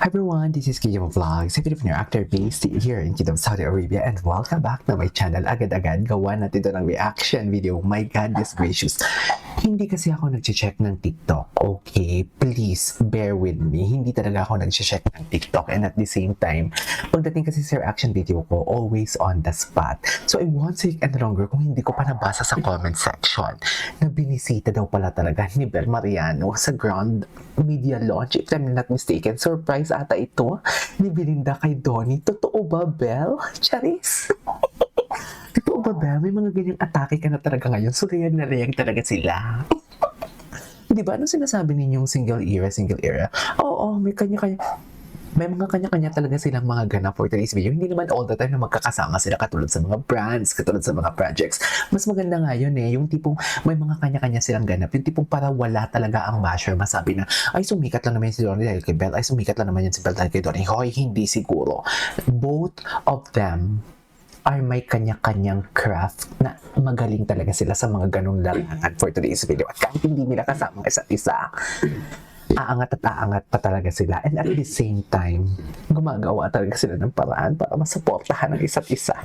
Hi everyone, this is Kiyama Vlogs, a Filipino actor based here in Kingdom, Saudi Arabia, and welcome back to my channel. Agad-agad, gawa natin ito ng reaction video. My God, this gracious. Hindi kasi ako nag-check ng TikTok. Okay, please bear with me. Hindi talaga ako nag-check ng TikTok, and at the same time, pagdating kasi sa reaction video ko, always on the spot. So I won't take any longer kung hindi ko pa nabasa sa comment section na binisita daw pala talaga ni Bel Mariano sa Grand Media Launch, if I'm not mistaken. Surprise ata ito ni Belinda kay Donnie. Totoo ba, Bel? Charis? Totoo ba, Bel? May mga ganyang atake ka na talaga ngayon. So, real na real talaga sila. Di ba? Ano sinasabi ninyong single era? Oo, may mga kanya-kanya talaga silang mga ganap for today's video. Hindi naman all the time na magkakasama sila katulad sa mga brands, katulad sa mga projects. Mas maganda nga yun yung tipong may mga kanya-kanya silang ganap. Yung tipong para wala talaga ang basher masabi na, ay sumikat lang naman si Donnie dahil kay Belle, ay sumikat lang naman yan si Belle dahil kay Donnie. Hoy, hindi siguro. Both of them are may kanya-kanyang craft na magaling talaga sila sa mga ganong larangan for today's video. At kahit hindi nila kasama isa't isa, aangat at aangat pa talaga sila, and at the same time gumagawa talaga sila ng paraan para masuportahan ng isa't isa.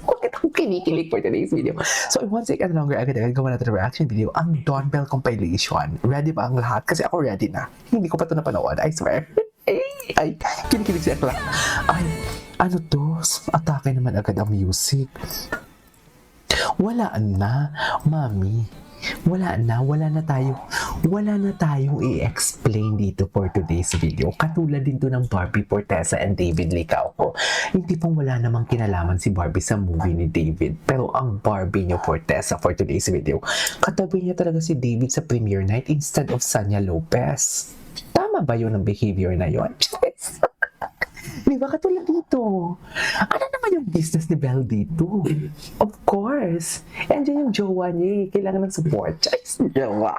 Bakit ako kinikilig for today's video? So I won't take any longer, agad-agad gawa natin ang reaction video, ang Don Bell compilation. Ready ba ang lahat? Kasi ako ready na. Hindi ko pa ito napanood, I swear. Ay, kinikilig siya lang. Ay, ano to? Atake naman agad ang music. Wala na, mami. Wala na tayong i-explain dito for today's video. Katulad din to ng Barbie Fortesa and David Licauco. Hindi pong wala namang kinalaman si Barbie sa movie ni David. Pero ang Barbie niyo Fortesa for today's video, katabi niya talaga si David sa premiere night instead of Sanya Lopez. Tama ba yun ang behavior na yun? Di ba katulad dito? Ano naman yung business ni Belle dito? Of course. Andiyan yung jowa niya kailangan ng support. Charis, jowa.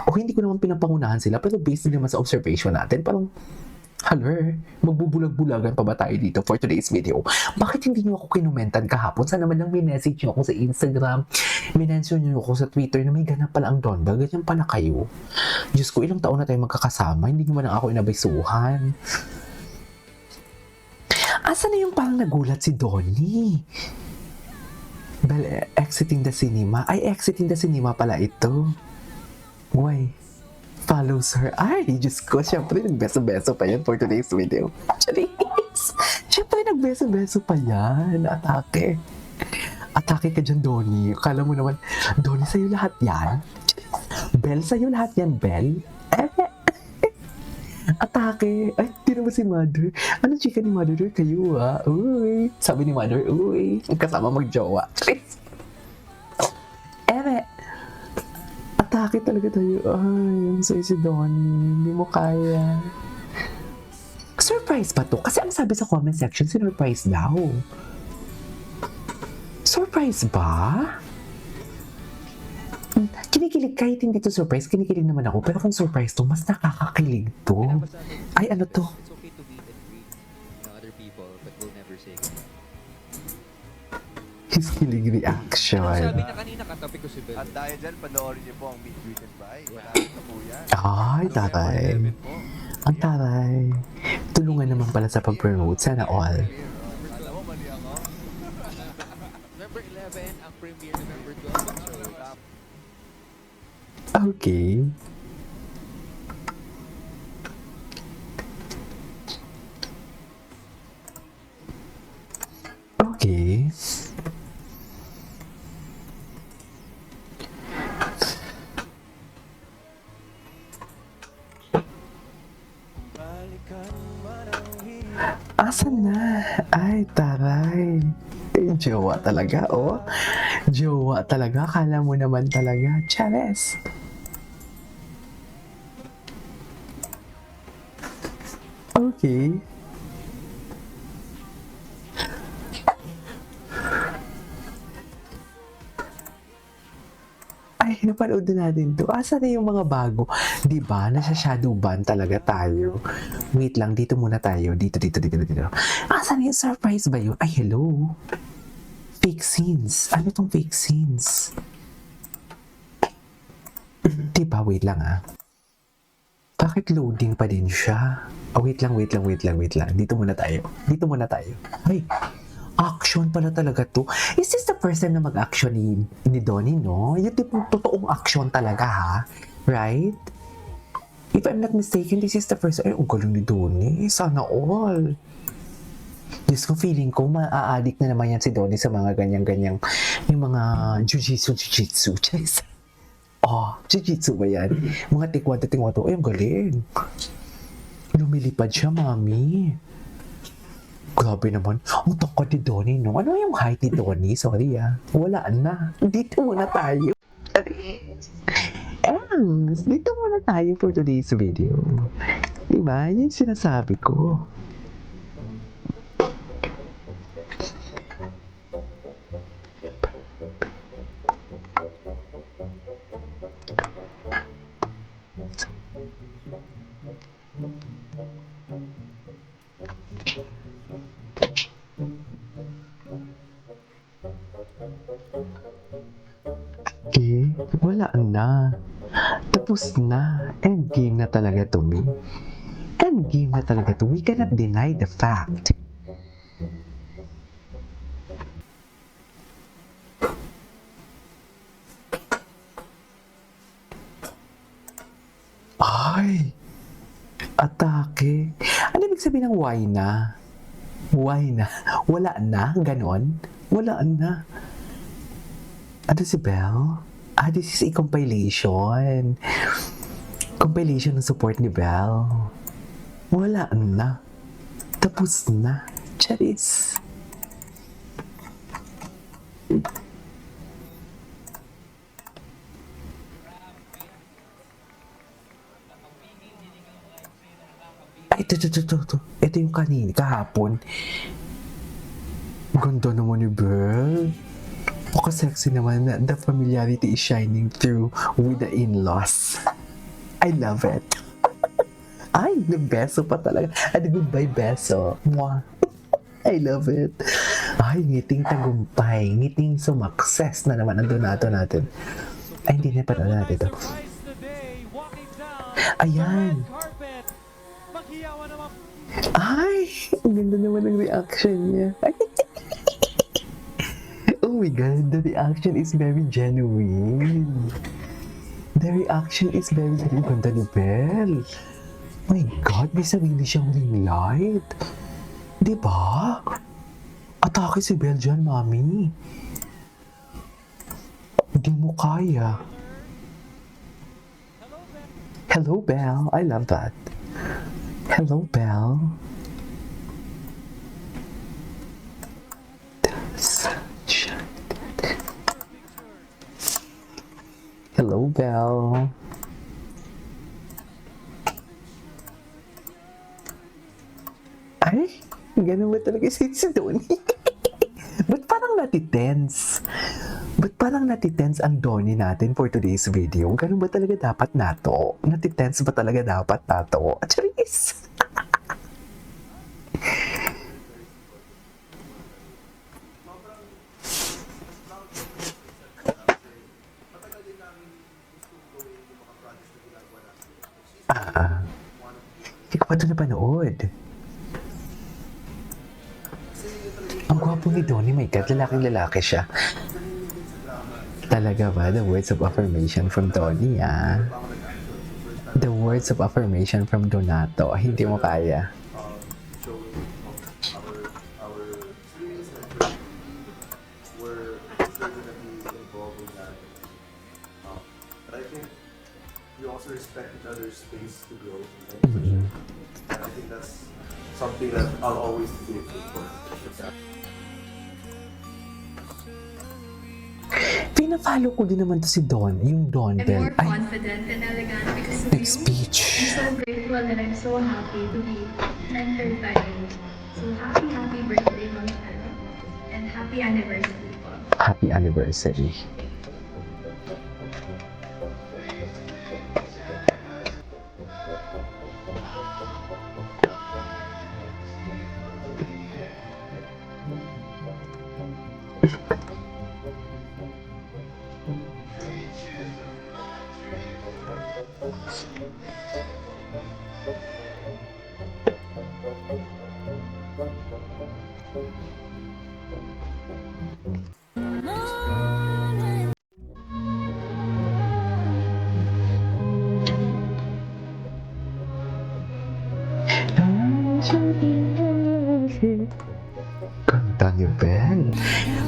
O hindi ko naman pinapangunahan sila, pero based naman sa observation natin, parang, haler, magbubulag-bulagan pa ba tayo dito for today's video? Bakit hindi niyo ako kinumentan kahapon? Sana naman lang may-message niyo ako sa Instagram, minention niyo ako sa Twitter na may ganap pala ang Don Bell. Ganyan pala kayo. Diyos ko, ilang taon na tayo magkakasama, hindi niyo man ako inabisuhan. Asa na yung parang nagulat si Donnie? Belle exiting the cinema. Ay, exiting the cinema pala ito. Why? Follows her. Ay, Diyos ko. Siyempre, nagbeso-beso pa yan for today's video. Charis! Siyempre, nagbeso-beso pa yan. Atake. Atake ka dyan, Donnie. Kala mo naman, Donnie, sa'yo lahat yan? Belle, sa'yo lahat yan, Belle? Atake. Ay, di naman si Mother. Ano chika ni Mother? Kayo Uy. Sabi ni Mother, uy. Kasama mag-jowa. Atake talaga tayo. Ay, ang sa'yo si Donnie. Hindi mo kaya. Surprise ba to? Kasi ang sabi sa comment section, sinurprise daw. Surprise ba? Kinikilig, kahit hindi to surprise, kinikilig naman ako. Pero kung surprise to, mas nakakakilig to. Ay, ano to? It's okay to meet and greet other people, but we'll never say goodbye. His kilig reaction. Sabi na kanina katabi ko si Belle. At dahil dyan, panoorin niyo po ang Meet, Greet, and Buy. Malapit na po yan. Ay, taray. Ang taray. Tulungan naman pala sa pag-promote. Sana all. Alam mo, mali ako. November 11, ang premiere November 12. So, Okay. Okay. Asan na? Ay, taray. Jowa talaga, oh. Jowa talaga. Kala mo naman talaga. Chares. Okay. Ay, napanood na natin to. Asa na yung mga bago? Diba? Nasa shadow ban talaga tayo. Wait lang, dito muna tayo. Dito. Asa na yung surprise ba yun? Ay, hello. Fake scenes. Ano tong fake scenes? Diba? Wait lang Bakit loading pa din siya? Wait lang. Dito muna tayo. Ay, action pala talaga to. Is this the first time na mag-action ni Donnie, no? Yung tipong totoong action talaga, ha? Right? If I'm not mistaken, this is the first... Ay, ang galing ni Donnie. Sana all. Diyos ko, feeling ko, ma-addict na naman yan si Donnie sa mga ganyang-ganyang, yung mga jujitsu. Chase. Oh, jujitsu ba yan? Mga tikwata. Ay, ang galing. Lumilipad siya, mami. Grabe naman. Ang tangkad ni Donnie, no? Ano yung height ni Donnie? Sorry, wala na. Dito muna tayo. Dito muna tayo for today's video. Diba? Yan yung sinasabi ko. Okay, wala na. Tapos na. Endgame na talaga to me. Endgame na talaga to. We cannot deny the fact. Ay! Atake. Ano ibig sabihin ng why na? Why na? Wala na? Ganon? Wala na. Ano si Belle? This is a compilation. Compilation ng support ni Belle. Wala na. Tapos na. Charis. Ay, ito. Ito yung kahapon. Ganda naman ni Belle. Sexy naman na the familiarity is shining through with the in-laws. I love it. Ay, nagbeso pa talaga. Goodbye beso. Mwah. I love it. Ay, ngiting tagumpay. Ngiting sumakses na naman ang donato natin. Ay, hindi na pala natin ito. Ayan. Ay, ang ganda naman ng reaction niya. Oh my God, the reaction is very genuine. The reaction is very genuine. Ganda ni Belle. My God, may sarili siyang ring light. Diba? Atake si Belle dyan, mami. Hindi mo kaya. Hello, Belle. I love that. Hello, Belle. Hello, Belle. Ay, ganun ba talaga si Donnie? Ba't parang natitense? Ba't parang natitense ang Donnie natin for today's video? Ganun ba talaga dapat nato? Natitense ba talaga dapat nato? Charis! Hindi ko pa ito napanood. Ang gwapo ni Donnie, my God, lalaking-lalaki siya. Talaga ba? The words of affirmation from Donnie, The words of affirmation from Donato. Hindi mo kaya. We also respect each other's space to grow. Mm-hmm. And I think that's something that I'll always be grateful for. Pina-follow ko din naman to si Don, yung Don I'm Bell. more confident and elegant because of you. Speech. I'm so grateful and I'm so happy to be mentored by you. So happy birthday, Ma'am Sharon. And happy anniversary po. Happy anniversary. Ganda ni Belle.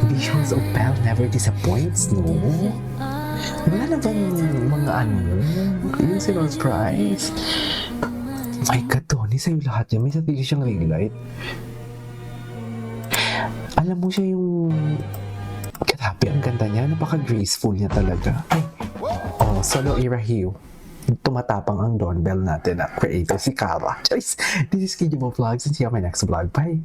Visions of Belle never disappoints, no? Wala na bang mga ano, yung sinurprise? My God, Tony, sa'yo lahat yan. May sarili siyang ring light. Alam mo siya yung... Grabe, ang ganda niya. Napaka-graceful niya talaga. Ay, oh, solo era Hugh. Tumatapang ang doorbell natin na creator si Kara. Choice. This is Kidyo Vlogs and see you on my next vlog. Bye!